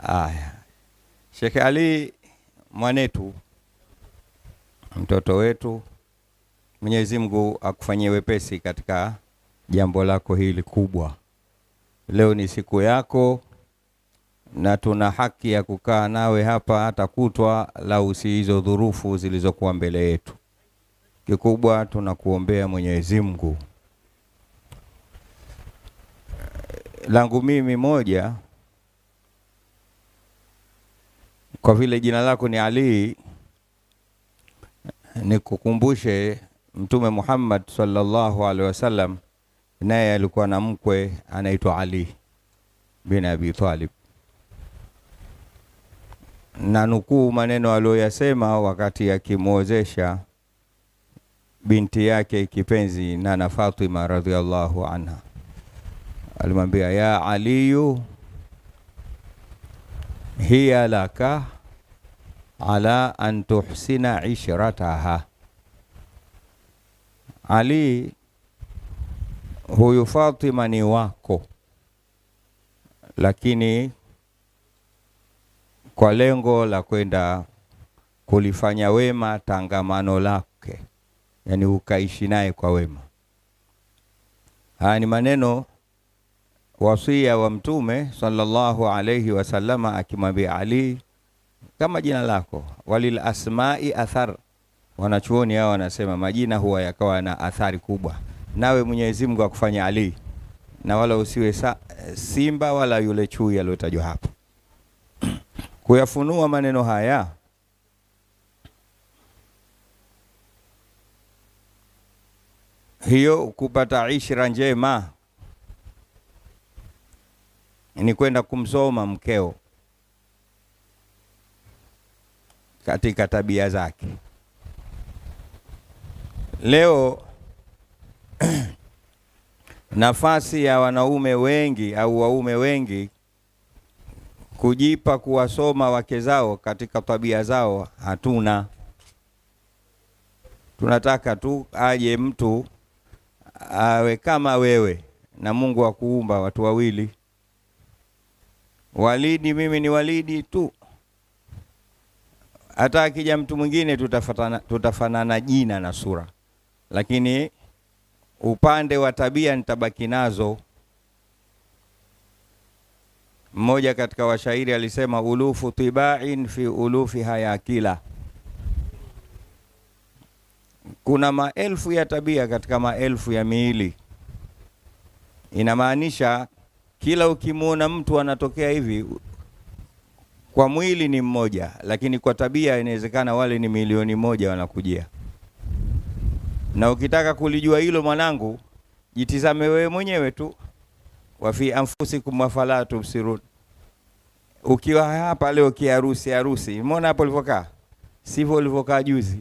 Aya, Sheikh Ali mwanetu, mtoto wetu, Mwenyezi Mungu akufanyie wepesi katika jambo lako hili kubwa. Leo ni siku yako na tuna haki ya kukaa nawe hapa hata kutwa, lau si hizo dhurufu zilizokuwa mbele yetu. Kikubwa tunakuombea Mwenyezi Mungu. Langu mimi moja, kwa vile jina lako ni Ali, nikukumbushe Mtume Muhammad sallallahu alaihi wasallam naye alikuwa na mkwe anaitwa Ali bin Abi Talib. Na nukuu maneno aliyoyasema wakati akimwozesha binti yake kipenzi Nana Fatima radhiallahu anha. Alimwambia, ya Aliyu, hiya laka ala an tuhsina ishrataha. Ali, huyu Fatima ni wako, lakini kwa lengo la kwenda kulifanya wema tangamano lake, yani ukaishi naye kwa wema. Haya ni maneno wasia wa Mtume sallallahu alayhi wasallama akimwambia Ali, kama jina lako, walil asma'i athar. Wanachuoni hao wanasema majina huwa yakawa na athari kubwa. Nawe Mwenyezi Mungu akufanya Ali, na wala usiwe simba wala yule chui aliyotajwa hapo. Kuyafunua maneno haya, hiyo kupata ishra njema ni kwenda kumsoma mkeo katika tabia zake. Leo nafasi ya wanaume wengi au waume wengi kujipa kuwasoma wake zao katika tabia zao hatuna. Tunataka tu aje mtu awe kama wewe, na Mungu akuumba watu wawili. Walidi, mimi ni Walidi tu. Hata akija mtu mwingine tutafanana jina na sura, lakini upande wa tabia nitabaki nazo. Mmoja katika washairi alisema, ulufu tiba'in fi ulufi hayakila. Kuna maelfu ya tabia katika maelfu ya miili. Inamaanisha kila ukimuona mtu anatokea hivi, kwa mwili ni mmoja, lakini kwa tabia inawezekana wale ni milioni moja wanakujia. Na ukitaka kulijua hilo mwanangu, jitizame wewe mwenyewe tu. Wa fi anfusikum afala tubsirun. Ukiwa hapa leo kiharusi, umeona hapo ulivyokaa? Sivyo ulivyokaa juzi.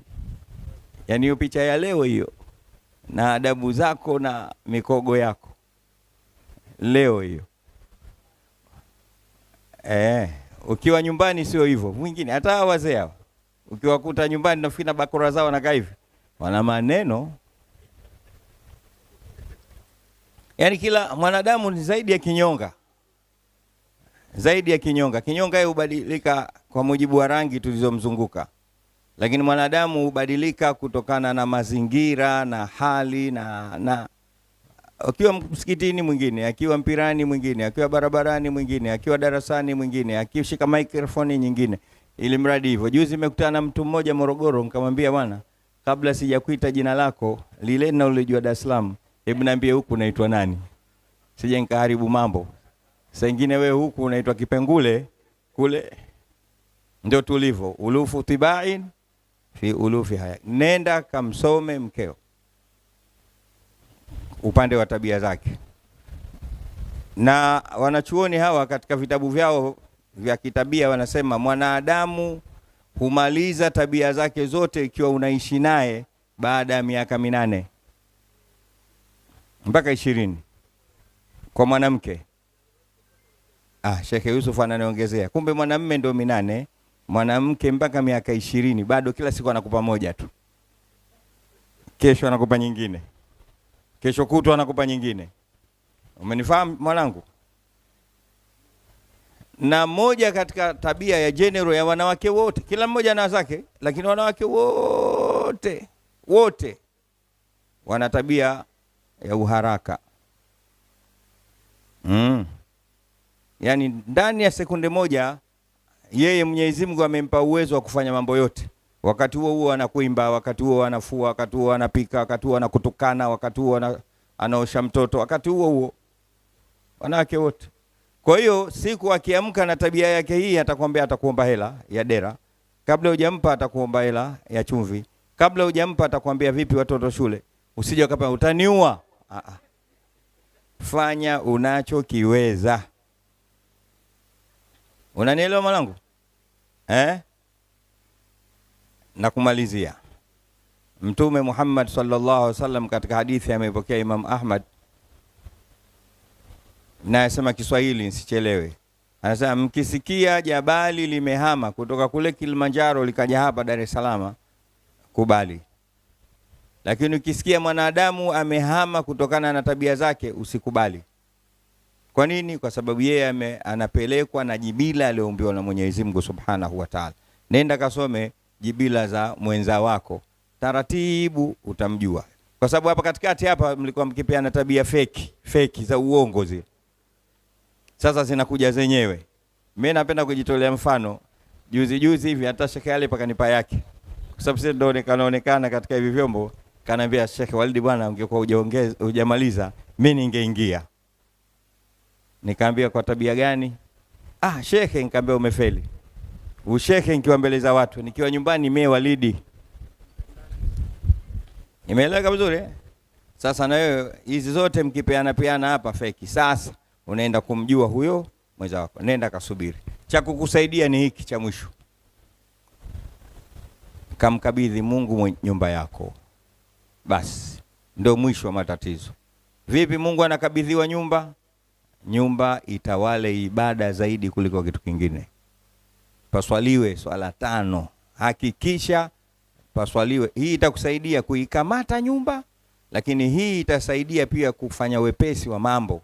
Yaani hiyo picha ya leo hiyo, na adabu zako na mikogo yako leo hiyo. Ukiwa nyumbani sio hivyo. Mwingine hata wazee hao, ukiwakuta nyumbani nafikiri na bakora zao na hivi, wana maneno. Yaani kila mwanadamu ni zaidi ya kinyonga. Zaidi ya kinyonga. Kinyonga yeye hubadilika kwa mujibu wa rangi tulizomzunguka. Lakini mwanadamu hubadilika kutokana na mazingira na hali na akiwa msikitini mwingine, akiwa mpirani mwingine, akiwa barabarani mwingine, akiwa darasani mwingine, akishika microphone nyingine, ili mradi hivyo. Juzi nimekutana na mtu mmoja Morogoro, nikamwambia, bwana, kabla sijakuita jina lako lile na ulijua Dar es Salaam, hebu niambie huku unaitwa nani? Sije nikaharibu mambo. Sasa ingine wewe huku unaitwa Kipengule, kule ndio tulivyo. Ulufu tibain fi ulufi haya. Nenda kamsome mkeo upande wa tabia zake. Na wanachuoni hawa katika vitabu vyao vya kitabia wanasema mwanadamu humaliza tabia zake zote ikiwa unaishi naye baada ya miaka 8 mpaka 20 kwa mwanamke. Sheikh Yusuf ananiongezea, kumbe mwanamume ndio 8, mwanamke mpaka miaka 20. Bado kila siku anakupa moja tu, kesho anakupa nyingine, kesho kutwa anakupa nyingine. Umenifahamu mwanangu? Na moja katika tabia ya general ya wanawake wote, kila mmoja na zake, lakini wanawake wote wana tabia ya uharaka. Yaani ndani ya sekunde moja yeye Mwenyezi Mungu amempa uwezo wa kufanya mambo yote. Wakati huo anakuimba, wakati huo anafua, wakati huo anapika, wakati huo anakutukana, wakati huo anaosha mtoto, wakati huo wanawake wote. Kwa hiyo siku akiamka na tabia yake hii, atakwambia atakuomba hela ya dera. Kabla hujampa atakuomba hela ya chumvi. Kabla hujampa atakwambia vipi watoto shule. Usije ukapa utaniua. Fanya unachokiweza. Unanielewa mwanangu? Na kumalizia, Mtume Muhammad sallallahu alaihi wasallam katika hadithi amepokea Imam Ahmad, na asema Kiswahili nisichelewe. Anasema mkisikia jabali limehama kutoka kule Kilimanjaro likaja hapa Dar es Salaam, kubali. Lakini ukisikia mwanadamu amehama kutokana na tabia zake, usikubali. Kwa nini? Kwa sababu yeye anapelekwa na jibila aliyoumbiwa na Mwenyezi Mungu Subhanahu wa Ta'ala. Nenda kasome jibila za mwenza wako, taratibu utamjua. Kwa sababu hapa katikati hapa mlikuwa mkipeana tabia feki za uongo zile. Sasa zinakuja zenyewe. Mimi napenda kujitolea mfano. Juzi hivi hata Sheikh Ali pakanipa yake. Kwa sababu sisi ndio kanaonekana katika hivi vyombo, kanaambia Sheikh Walidi, bwana ungekuwa hujamaliza mimi ningeingia. Nikaambia kwa tabia gani? Sheikh, nikamwambia umefeli. Ushekhe nikiwa mbele za watu, nikiwa nyumbani mimi Walidi. Nimeeleka vizuri? Sasa na wewe hizi zote mkipeana hapa feki. Sasa unaenda kumjua huyo mwenza wako. Nenda kasubiri. Cha kukusaidia ni hiki cha mwisho. Kamkabidhi Mungu nyumba yako. Basi ndio mwisho wa matatizo. Vipi Mungu anakabidhiwa nyumba? Nyumba itawale ibada zaidi kuliko kitu kingine. Paswaliwe swala 5. Hakikisha paswaliwe. Hii itakusaidia kuikamata nyumba, lakini hii itasaidia pia kufanya wepesi wa mambo.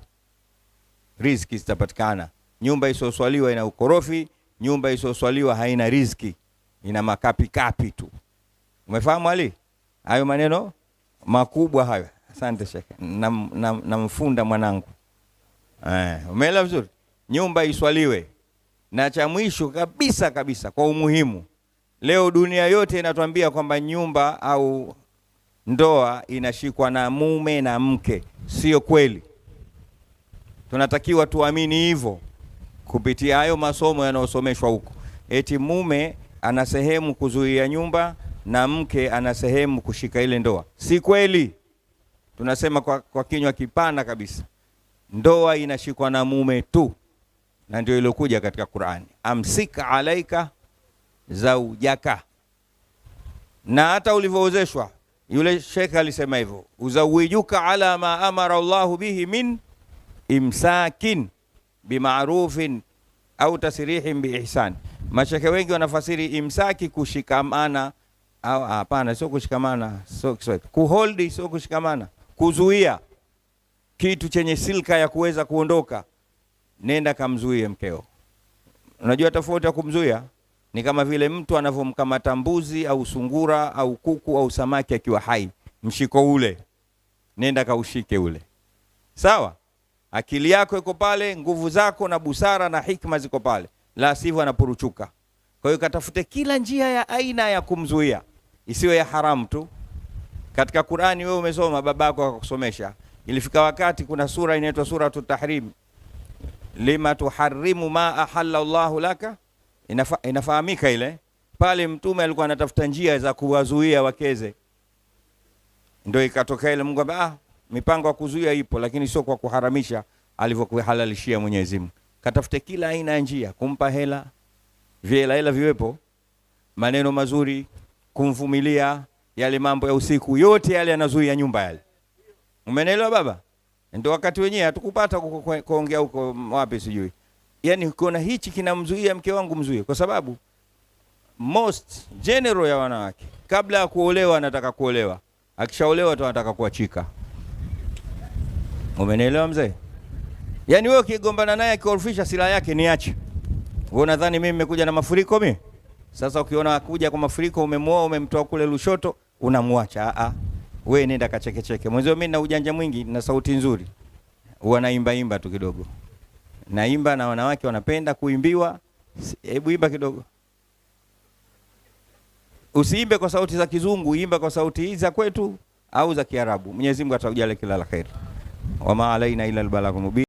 Riziki zitapatikana. Nyumba isiyoswaliwa ina ukorofi, nyumba isiyoswaliwa haina riziki, ina makapi tu. Umefahamu Ali? Hayo maneno makubwa hayo. Asante Sheikh. Namfunda mwanangu. Umeelewa vizuri? Nyumba iswaliwe. Na cha mwisho kabisa kwa umuhimu, leo dunia yote inatuambia kwamba nyumba au ndoa inashikwa na mume na mke. Sio kweli. Tunatakiwa tuamini hivyo kupitia hayo masomo yanayosomeshwa huko. Eti mume ana sehemu kuzuia nyumba na mke ana sehemu kushika ile ndoa. Si kweli. Tunasema kwa kinywa kipana kabisa, ndoa inashikwa na mume tu. Na ndio ilokuja katika Qur'ani, amsika alaika zaujaka. Na hata ulivyoozeshwa, yule Sheikh alisema hivyo, uzawijuka ala ma amara Allahu bihi min imsakin bima'rufin au tasrihin biihsan. Mashekhe wengi wanafasiri imsaki kushikamana, au hapana, sio kushikamana, sio Kiswahili. Kuhold sio kushikamana, kuzuia kitu chenye silka ya kuweza kuondoka. Nenda kamzuie mkeo. Unajua tofauti ya kumzuia? Ni kama vile mtu anavomkamata mbuzi au sungura au kuku au samaki akiwa hai. Mshiko ule, nenda kaushike ule. Sawa? Akili yako iko pale, nguvu zako na busara na hikma ziko pale. La sivyo anapuruchuka. Kwa hiyo katafute kila njia ya aina ya kumzuia, isiwe ya haramu tu. Katika Qur'ani wewe umesoma, babako akakusomesha. Ilifika wakati kuna sura inaitwa Suratut Tahrim. Lima tuharrimu ma ahalla Allahu laka. Inafahamika ile. Pale Mtume alikuwa anatafuta njia za kuwazuia wakeze. Ndio ikatokea ile Mungu mipango ya kuzuia ipo, lakini sio kwa kuharamisha alivyokuhalalishia Mwenyezi Mungu. Katafute kila aina ya njia, kumpa hela, hela viwepo, maneno mazuri, kumvumilia, yale mambo ya usiku, yote yale yanazuia nyumba yale. Umeelewa baba? Ndio wakati wenyewe hatukupata kuongea huko wapi sijui. Yaani kuna hichi kinamzuia mke wangu mzuie, kwa sababu most general ya wanawake kabla ya kuolewa anataka kuolewa, akishaolewa tu anataka kuachika. Umeelewa mzee? Yaani wewe ukigombana naye akiorofisha silaha yake niache. Wewe unadhani mimi nimekuja na mafuriko mimi? Sasa ukiona akuja kwa mafuriko, umemwoa umemtoa kule Lushoto, unamwacha. Wewe nenda kachekecheke. Mwenzio mimi na ujanja mwingi na sauti nzuri. Huwa naimba imba tu kidogo. Naimba na wanawake wanapenda kuimbiwa. Hebu imba kidogo. Usiimbe kwa sauti za kizungu, imba kwa sauti hizi za kwetu au za Kiarabu. Mwenyezi Mungu atakujalia kila la kheri. Wa ma alaina ila albalagh mubin.